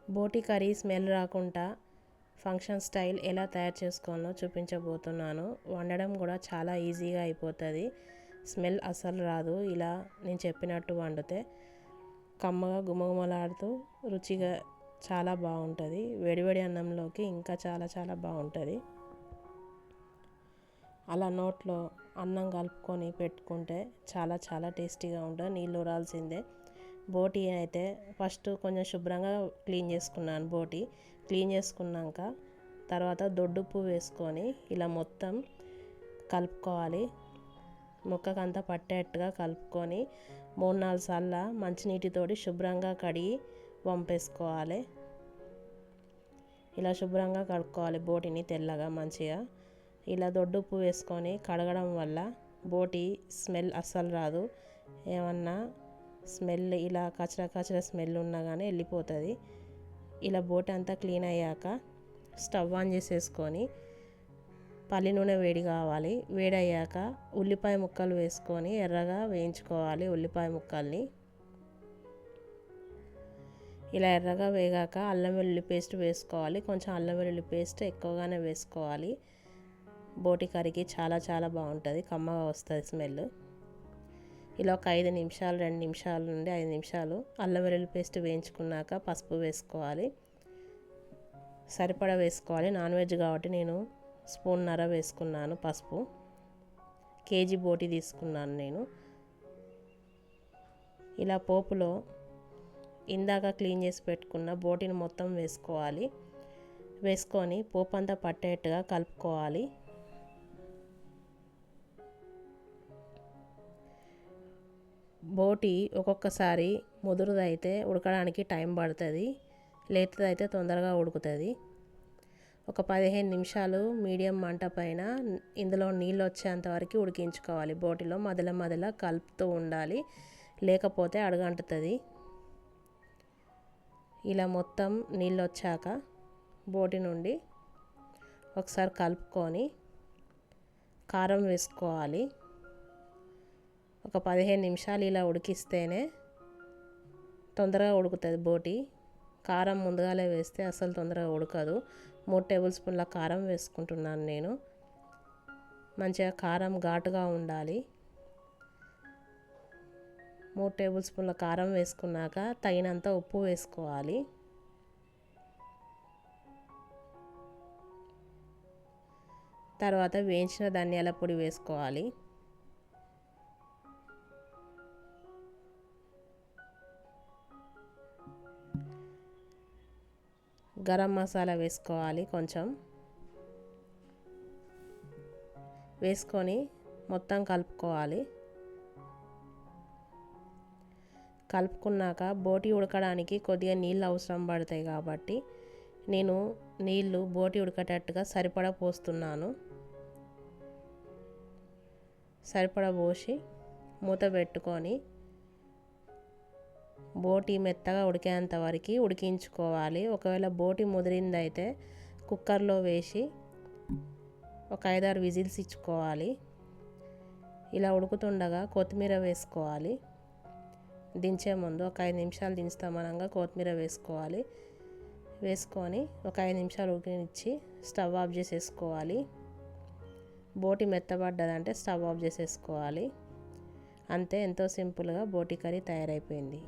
బోటి curry smell రాకుండా function style ఎలా తయారు చేసుకోవాలో చూపించబోతున్నాను. వండడం కూడా చాలా ఈజీగా అయిపోతుంది. స్మెల్ అసలు రాదు. ఇలా నేను చెప్పినట్టు వండితే కమ్మగా గుమగుమలాడుతూ రుచిగా చాలా బాగుంటుంది. వేడివేడి అన్నంలోకి ఇంకా చాలా చాలా బాగుంటుంది. అలా నోట్లో అన్నం కలుపుకొని పెట్టుకుంటే చాలా చాలా టేస్టీగా ఉంటుంది. నీళ్ళు ఊరాల్సిందే. బోటి అయితే ఫస్ట్ కొంచెం శుభ్రంగా క్లీన్ చేసుకున్నాను. బోటి క్లీన్ చేసుకున్నాక తర్వాత దొడ్డుప్పు వేసుకొని ఇలా మొత్తం కలుపుకోవాలి. ముక్కకంతా పట్టేట్టుగా కలుపుకొని 3-4 సార్లు మంచినీటితోటి శుభ్రంగా కడిగి వంపేసుకోవాలి. ఇలా శుభ్రంగా కడుక్కోవాలి బోటిని తెల్లగా మంచిగా. ఇలా దొడ్డుప్పు వేసుకొని కడగడం వల్ల బోటి స్మెల్ అస్సలు రాదు. ఏమన్నా స్మెల్ ఇలా కచర స్మెల్ ఉన్నా కానీ వెళ్ళిపోతుంది. ఇలా బోటి అంతా క్లీన్ అయ్యాక స్టవ్ ఆన్ చేసేసుకొని పల్లి నూనె వేడి కావాలి. వేడయ్యాక ఉల్లిపాయ ముక్కలు వేసుకొని ఎర్రగా వేయించుకోవాలి. ఉల్లిపాయ ముక్కల్ని ఇలా ఎర్రగా వేగాక అల్లం వెల్లుల్లి పేస్ట్ వేసుకోవాలి. కొంచెం అల్లం వెల్లుల్లి పేస్ట్ ఎక్కువగానే వేసుకోవాలి. బోటి కర్రీకి చాలా చాలా బాగుంటుంది. కమ్మగా వస్తుంది స్మెల్. ఇలా ఒక 2 నిమిషాల నుండి 5 నిమిషాలు అల్లం వెల్లుల్లి పేస్ట్ వేయించుకున్నాక పసుపు వేసుకోవాలి. సరిపడా వేసుకోవాలి. నాన్ వెజ్ కాబట్టి నేను 1.5 స్పూన్ వేసుకున్నాను పసుపు. కేజీ బోటి తీసుకున్నాను నేను. ఇలా పోపులో ఇందాక క్లీన్ చేసి పెట్టుకున్న బోటిని మొత్తం వేసుకోవాలి. వేసుకొని పోపు అంతా పట్టేట్టుగా కలుపుకోవాలి. బోటి ఒక్కొక్కసారి ముదురుదైతే ఉడకడానికి టైం పడుతుంది. లేతదైతే తొందరగా ఉడుకుతుంది. ఒక 15 నిమిషాలు మీడియం మంట పైన ఇందులో నీళ్ళు వచ్చేంత వరకు ఉడికించుకోవాలి. బోటిలో మధ్యలో కలుపుతూ ఉండాలి, లేకపోతే అడుగంటుతుంది. ఇలా మొత్తం నీళ్ళు వచ్చాక బోటి నుండి ఒకసారి కలుపుకొని కారం వేసుకోవాలి. ఒక 15 నిమిషాలు ఇలా ఉడికిస్తేనే తొందరగా ఉడుకుతుంది బోటి. కారం ముందుగానే వేస్తే అసలు తొందరగా ఉడకదు. 3 టేబుల్ స్పూన్ల కారం వేసుకుంటున్నాను నేను. మంచిగా కారం ఘాటుగా ఉండాలి. 3 టేబుల్ స్పూన్ల కారం వేసుకున్నాక తగినంత ఉప్పు వేసుకోవాలి. తర్వాత వేయించిన ధనియాల పొడి వేసుకోవాలి. గరం మసాలా వేసుకోవాలి. కొంచెం వేసుకొని మొత్తం కలుపుకోవాలి. కలుపుకున్నాక బోటి ఉడకడానికి కొద్దిగా నీళ్ళు అవసరం పడతాయి కాబట్టి నేను నీళ్ళు బోటి ఉడకేటట్టుగా సరిపడా పోస్తున్నాను. సరిపడా పోసి మూత పెట్టుకొని బోటి మెత్తగా ఉడికేంత వరకు ఉడికించుకోవాలి. ఒకవేళ బోటి ముదిరిందైతే కుక్కర్లో వేసి ఒక 5-6 విజిల్స్ ఇచ్చుకోవాలి. ఇలా ఉడుకుతుండగా కొత్తిమీర వేసుకోవాలి. దించే ముందు ఒక 5 నిమిషాలు దించుతామనగా కొత్తిమీర వేసుకోవాలి. వేసుకొని ఒక 5 నిమిషాలు ఉడికించి స్టవ్ ఆఫ్ చేసేసుకోవాలి. బోటి మెత్తబడ్డదంటే స్టవ్ ఆఫ్ చేసేసుకోవాలి. అంతే, ఎంతో సింపుల్గా బోటి కర్రీ తయారైపోయింది.